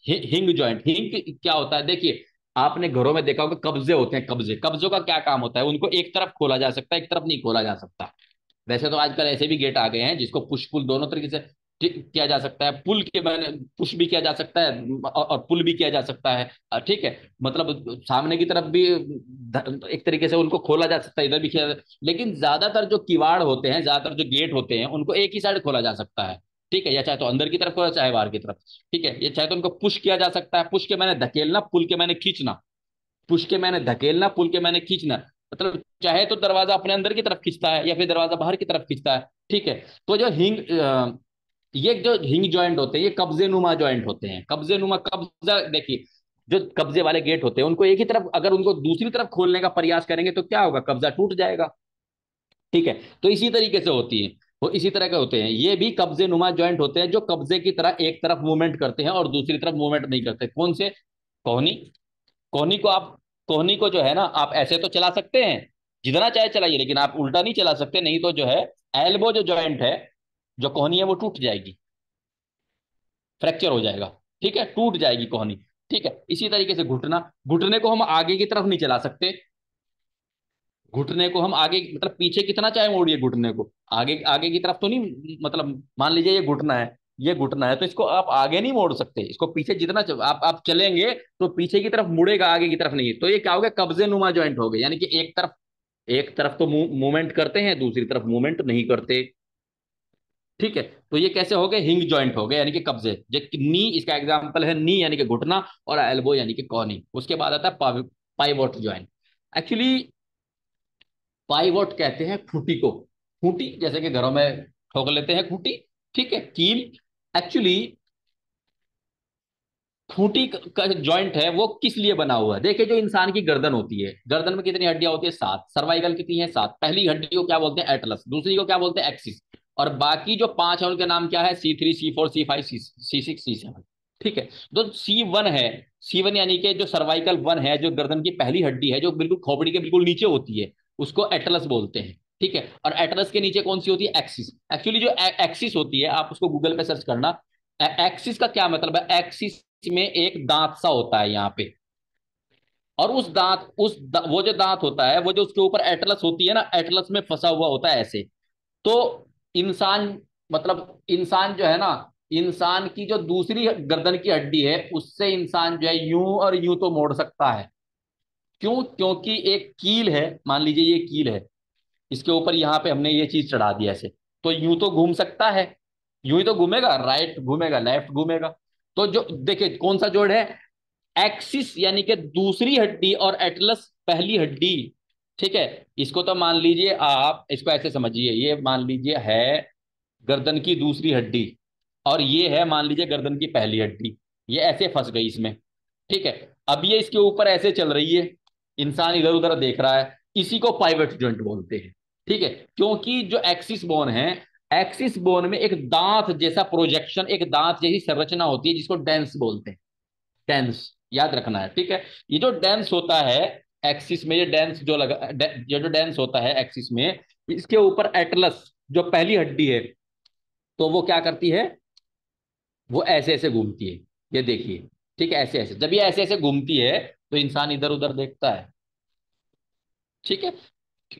हिंग जॉइंट, हिंग क्या होता है, देखिए आपने घरों में देखा होगा कब्जे होते हैं, कब्जे, कब्जों का क्या काम होता है, उनको एक तरफ खोला जा सकता है, एक तरफ नहीं खोला जा सकता। वैसे तो आजकल ऐसे भी गेट आ गए हैं जिसको पुश पुल दोनों तरीके से किया जा सकता है। पुल के मैंने पुश भी किया जा सकता है और पुल भी किया जा सकता है। ठीक है, मतलब सामने की तरफ भी एक तरीके से उनको खोला जा सकता है, इधर भी किया लेकिन ज्यादातर जो किवाड़ होते हैं, ज्यादातर जो गेट होते हैं, उनको एक ही साइड खोला जा सकता है। ठीक है, या चाहे तो अंदर की तरफ खोला, चाहे बाहर की तरफ। ठीक है, ये चाहे तो उनको पुश किया जा सकता है, पुश के मैंने धकेलना, पुल के मैंने खींचना। पुश के मैंने धकेलना, पुल के मैंने खींचना, मतलब चाहे तो दरवाजा अपने अंदर की तरफ खींचता है या फिर दरवाजा बाहर की तरफ खींचता है। ठीक है। तो जो ये जो हिंग जॉइंट होते हैं, ये कब्जे नुमा जॉइंट होते हैं। कब्जे नुमा, कब्जा देखिए, जो कब्जे वाले गेट होते हैं उनको एक ही तरफ, अगर उनको दूसरी तरफ खोलने का प्रयास करेंगे तो क्या होगा, कब्जा टूट जाएगा। ठीक है। तो इसी तरीके से होती है, वो इसी तरह के होते हैं। ये भी कब्जे नुमा जॉइंट होते हैं जो कब्जे की तरह एक तरफ मूवमेंट करते हैं और दूसरी तरफ मूवमेंट नहीं करते। कौन से, कोहनी। कोहनी को आप, कोहनी को जो है ना, आप ऐसे तो चला सकते हैं, जितना चाहे चलाइए, लेकिन आप उल्टा नहीं चला सकते, नहीं तो जो है एल्बो जो जॉइंट है, जो कोहनी है वो टूट जाएगी, फ्रैक्चर हो जाएगा। ठीक है, टूट जाएगी कोहनी। ठीक है, इसी तरीके से घुटना, घुटने को हम आगे की तरफ नहीं चला सकते। घुटने को हम आगे मतलब पीछे कितना चाहे मोड़िए, घुटने को आगे आगे की तरफ तो नहीं, मतलब मान लीजिए ये घुटना है, ये घुटना है, तो इसको आप आगे नहीं मोड़ सकते, इसको पीछे जितना आप चलेंगे तो पीछे की तरफ मुड़ेगा, आगे की तरफ नहीं। तो ये क्या हो गया, कब्जे नुमा जॉइंट हो गए, यानी कि एक तरफ तो मूवमेंट करते हैं, दूसरी तरफ मूवमेंट नहीं करते। ठीक है। तो ये कैसे हो गए, हिंग जॉइंट हो गए यानी कि कब्जे। जो नी, इसका एग्जांपल है नी यानी कि घुटना, और एल्बो यानी कि कॉनी। उसके बाद आता है पाइवोट जॉइंट। एक्चुअली पाइवोट कहते हैं खूंटी को, खूंटी जैसे कि घरों में ठोक लेते हैं खूंटी। ठीक है, कील। एक्चुअली खूंटी का जॉइंट है वो किस लिए बना हुआ है, देखिए जो इंसान की गर्दन होती है, गर्दन में कितनी हड्डियां होती है, 7। सर्वाइकल कितनी है, 7। पहली हड्डी को क्या बोलते हैं, एटलस। दूसरी को क्या बोलते हैं, एक्सिस। और बाकी जो 5 है उनके नाम क्या है, C3, C4, C5, C6, C7। ठीक है। तो C1 है, C1 यानी कि जो सर्वाइकल 1 है, जो गर्दन की पहली हड्डी है, जो बिल्कुल खोपड़ी के बिल्कुल नीचे होती है, उसको एटलस बोलते हैं। ठीक है। और एटलस के नीचे कौन सी होती है, एक्सिस। एक्चुअली जो एक्सिस होती है, आप उसको गूगल पे सर्च करना, एक्सिस का क्या मतलब है, एक्सिस में एक दांत सा होता है यहाँ पे, और वो जो दांत होता है, वो जो उसके ऊपर एटलस होती है ना, एटलस में फंसा हुआ होता है ऐसे। तो इंसान, मतलब इंसान जो है ना, इंसान की जो दूसरी गर्दन की हड्डी है, उससे इंसान जो है यूं और यूं तो मोड़ सकता है। क्यों, क्योंकि एक कील है, मान लीजिए ये कील है, इसके ऊपर यहाँ पे हमने ये चीज चढ़ा दी ऐसे, तो यूं तो घूम सकता है, यूं ही तो घूमेगा, राइट घूमेगा, लेफ्ट घूमेगा। तो जो देखिए कौन सा जोड़ है, एक्सिस यानी कि दूसरी हड्डी, और एटलस पहली हड्डी। ठीक है। इसको तो मान लीजिए, आप इसको ऐसे समझिए, ये मान लीजिए है गर्दन की दूसरी हड्डी, और ये है मान लीजिए गर्दन की पहली हड्डी, ये ऐसे फंस गई इसमें। ठीक है। अब ये इसके ऊपर ऐसे चल रही है, इंसान इधर उधर देख रहा है, इसी को पाइवट जॉइंट बोलते हैं। ठीक है। क्योंकि जो एक्सिस बोन है, एक्सिस बोन में एक दांत जैसा प्रोजेक्शन, एक दांत जैसी संरचना होती है जिसको डेंस बोलते हैं। डेंस, याद रखना है। ठीक है। ये जो डेंस होता है एक्सिस में, ये डेंस जो लगा, ये जो डेंस होता है एक्सिस में, इसके ऊपर एटलस जो पहली हड्डी है, तो वो क्या करती है, वो ऐसे ऐसे घूमती है, ये देखिए। ठीक है, ऐसे ऐसे, जब ये ऐसे ऐसे घूमती है तो इंसान इधर उधर देखता है। ठीक है।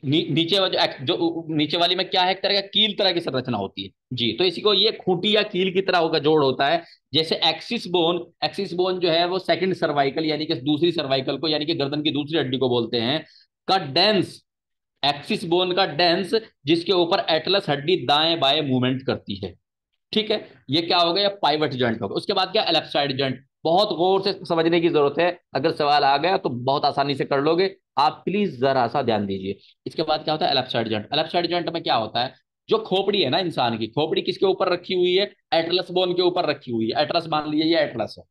नीचे वाली जो नीचे वाली में क्या है, एक तरह का कील तरह की संरचना होती है जी, तो इसी को ये खूंटी या कील की तरह का जोड़ होता है। जैसे एक्सिस बोन जो है वो सेकंड सर्वाइकल यानी कि दूसरी सर्वाइकल को, यानी कि गर्दन की दूसरी हड्डी को बोलते हैं, का डेंस, एक्सिस बोन का डेंस, जिसके ऊपर एटलस हड्डी दाएं बाएं मूवमेंट करती है। ठीक है। ये क्या हो गया, पाइवट जॉइंट हो गया। उसके बाद क्या, एलेप्साइड जॉइंट। बहुत गौर से समझने की जरूरत है, अगर सवाल आ गया तो बहुत आसानी से कर लोगे, आप प्लीज जरा सा ध्यान दीजिए। इसके बाद क्या होता है, एलेप्साइड जॉइंट। एलेप्साइड जॉइंट में क्या होता है, जो खोपड़ी है ना, इंसान की खोपड़ी किसके ऊपर रखी हुई है, एटलस बोन के ऊपर रखी हुई है। एटलस मान लीजिए ये एटलस है,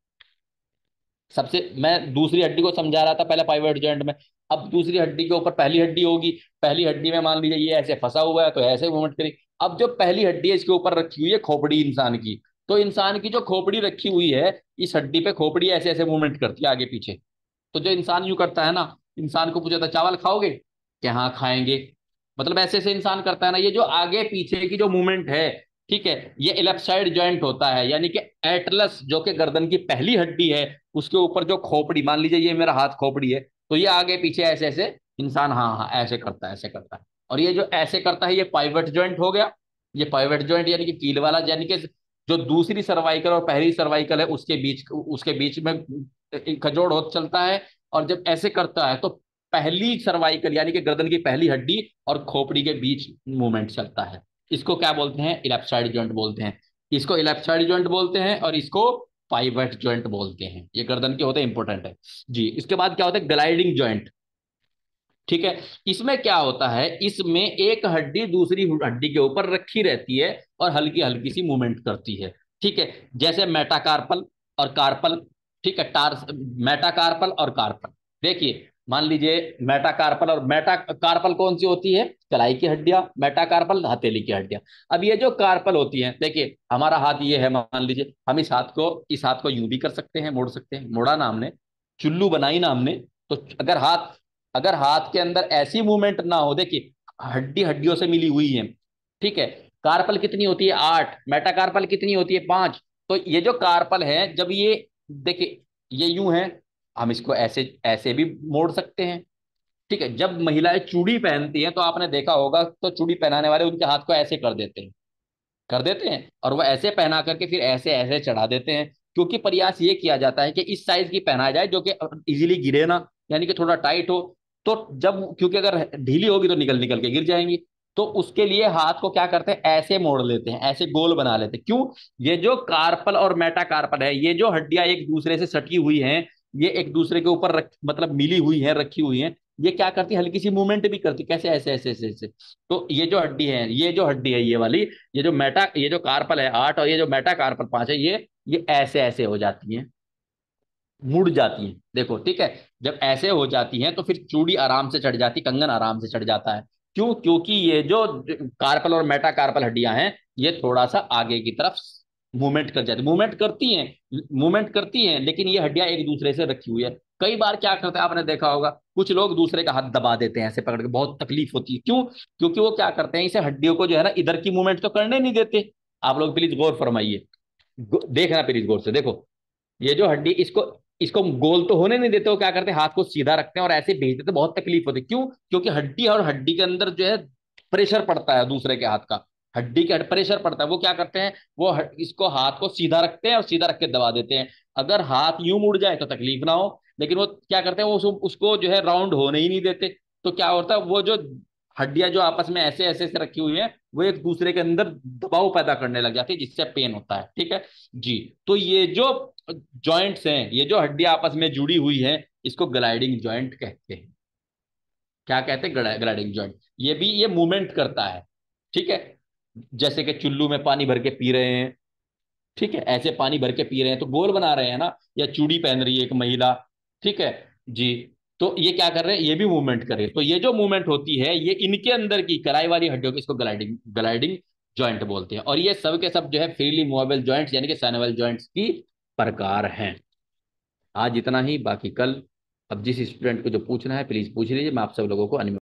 सबसे मैं दूसरी हड्डी को समझा रहा था पहले पाइवट जॉइंट में, अब दूसरी हड्डी के ऊपर पहली हड्डी होगी, पहली हड्डी में मान लीजिए ये ऐसे फंसा हुआ है तो ऐसे मूवमेंट करी, अब जो पहली हड्डी है इसके ऊपर रखी हुई है खोपड़ी इंसान की, तो इंसान की जो खोपड़ी रखी हुई है, इस हड्डी पे खोपड़ी ऐसे ऐसे मूवमेंट करती है आगे पीछे। तो जो इंसान यूं करता है ना, इंसान को पूछा था चावल खाओगे, कि हाँ खाएंगे, मतलब ऐसे ऐसे इंसान करता है ना, ये जो आगे पीछे की जो मूवमेंट है, ठीक है, ये इलेप्साइड जॉइंट होता है। यानी कि एटलस जो कि गर्दन की पहली हड्डी है, उसके ऊपर जो खोपड़ी, मान लीजिए ये मेरा हाथ खोपड़ी है, तो ये आगे पीछे ऐसे ऐसे इंसान, हाँ हाँ ऐसे करता है, ऐसे करता है। और ये जो ऐसे करता है, ये पाइवट जॉइंट हो गया। ये पाइवट जॉइंट यानी कि कील वाला, यानी कि जो दूसरी सर्वाइकल और पहली सर्वाइकल है उसके बीच में खजोड़ हो चलता है। और जब ऐसे करता है तो पहली सर्वाइकल यानी कि गर्दन की पहली हड्डी और खोपड़ी के बीच मूवमेंट चलता है। इसको क्या बोलते हैं? इलेप्साइड जॉइंट बोलते हैं। इसको इलेप्साइड जॉइंट बोलते हैं और इसको पाइवट जॉइंट बोलते हैं। ये गर्दन के होते हैं, इंपॉर्टेंट है जी। इसके बाद क्या होता है? Gliding joint. ठीक है, इसमें क्या होता है, इसमें एक हड्डी दूसरी हड्डी के ऊपर रखी रहती है और हल्की हल्की सी मूवमेंट करती है। ठीक है, जैसे मेटाकार्पल और कार्पल। ठीक है, मेटाकार्पल और कार्पल। देखिए, मान लीजिए मेटाकार्पल और मेटाकार्पल कौन सी होती है? कलाई की हड्डियां। मेटाकार्पल हथेली की हड्डियां। अब ये जो कार्पल होती हैं, देखिए हमारा हाथ ये है, मान लीजिए हम इस हाथ को यूं भी कर सकते हैं, मोड़ सकते हैं, मोड़ा ना हमने, चुल्लू बनाई ना हमने। तो अगर हाथ के अंदर ऐसी मूवमेंट ना हो, देखिए हड्डी हड्डियों से मिली हुई है। ठीक है, कार्पल कितनी होती है? 8। मेटाकार्पल कितनी होती है? 5। तो ये जो कार्पल है, जब ये, देखिए ये यूं है, हम इसको ऐसे ऐसे भी मोड़ सकते हैं। ठीक है, जब महिलाएं चूड़ी पहनती हैं तो आपने देखा होगा, तो चूड़ी पहनाने वाले उनके हाथ को ऐसे कर देते हैं और वो ऐसे पहना करके फिर ऐसे ऐसे चढ़ा देते हैं, क्योंकि प्रयास ये किया जाता है कि इस साइज की पहना जाए जो कि इजीली गिरे ना, यानी कि थोड़ा टाइट हो। तो जब, क्योंकि अगर ढीली होगी तो निकल निकल के गिर जाएंगी, तो उसके लिए हाथ को क्या करते हैं, ऐसे मोड़ लेते हैं, ऐसे गोल बना लेते हैं। क्यों? ये जो कार्पल और मेटाकार्पल है, ये जो हड्डियां एक दूसरे से सटी हुई हैं, ये एक दूसरे के ऊपर मतलब मिली हुई हैं, रखी हुई हैं, ये क्या करती है, हल्की सी मूवमेंट भी करती, कैसे, ऐसे ऐसे ऐसे ऐसे। तो ये जो हड्डी है ये वाली, ये जो कार्पल है 8 और ये जो मेटा कार्पल 5 है, ये ऐसे ऐसे हो जाती हैं, मुड़ जाती हैं। देखो, ठीक है, जब ऐसे हो जाती हैं तो फिर चूड़ी आराम से चढ़ जाती, कंगन आराम से चढ़ जाता है। क्यों? क्योंकि ये जो कार्पल और मेटा कार्पल हड्डियां हैं, ये थोड़ा सा आगे की तरफ मूवमेंट करती हैं, लेकिन ये हड्डियां एक दूसरे से रखी हुई है। कई बार क्या करते हैं, आपने देखा होगा, कुछ लोग दूसरे का हाथ दबा देते हैं ऐसे पकड़ के, बहुत तकलीफ होती है। क्यों? क्योंकि वो क्या करते हैं, इसे हड्डियों को जो है ना, इधर की मूवमेंट तो करने नहीं देते। आप लोग प्लीज गौर फरमाइए, देखना प्लीज गौर से देखो। ये जो हड्डी, इसको इसको गोल तो होने नहीं देते, वो क्या करते हैं, हाथ को सीधा रखते हैं और ऐसे भेज देते हैं, बहुत तकलीफ होती है। क्यों? क्योंकि हड्डी और हड्डी के अंदर जो है प्रेशर पड़ता है दूसरे के हाथ का, हड्डी के प्रेशर पड़ता है। वो क्या करते हैं, वो इसको हाथ को सीधा रखते हैं और सीधा रख के दबा देते हैं। अगर हाथ यूं मुड़ जाए तो तकलीफ ना हो, लेकिन वो क्या करते हैं, वो उसको जो है राउंड होने ही नहीं देते। तो क्या होता है, वो जो हड्डियां जो आपस में ऐसे ऐसे से रखी हुई हैं, वो एक दूसरे के अंदर दबाव पैदा करने लग जाती है, जिससे पेन होता है। ठीक है जी। तो ये जो जॉइंट्स हैं, ये जो हड्डियां आपस में जुड़ी हुई हैं, इसको ग्लाइडिंग जॉइंट कहते हैं। क्या कहते हैं? Gliding joint. ये मूवमेंट करता है। ठीक है, जैसे कि चुल्लू में पानी भर के पी रहे हैं, ठीक है, ऐसे पानी भर के पी रहे हैं तो गोल बना रहे हैं ना, या चूड़ी पहन रही है एक महिला, ठीक है जी, तो ये क्या कर रहे हैं, ये भी मूवमेंट कर रहे हैं। तो ये जो मूवमेंट होती है, ये इनके अंदर की कलाई वाली हड्डियों की, इसको ग्लाइडिंग ग्लाइडिंग जॉइंट बोलते हैं। और ये सब के सब जो है फ्रीली मूवेबल जॉइंट्स यानी कि सैनोवल जॉइंट्स की प्रकार हैं। आज इतना ही, बाकी कल, अब जिस स्टूडेंट को जो पूछना है प्लीज पूछ लीजिए, मैं आप सब लोगों को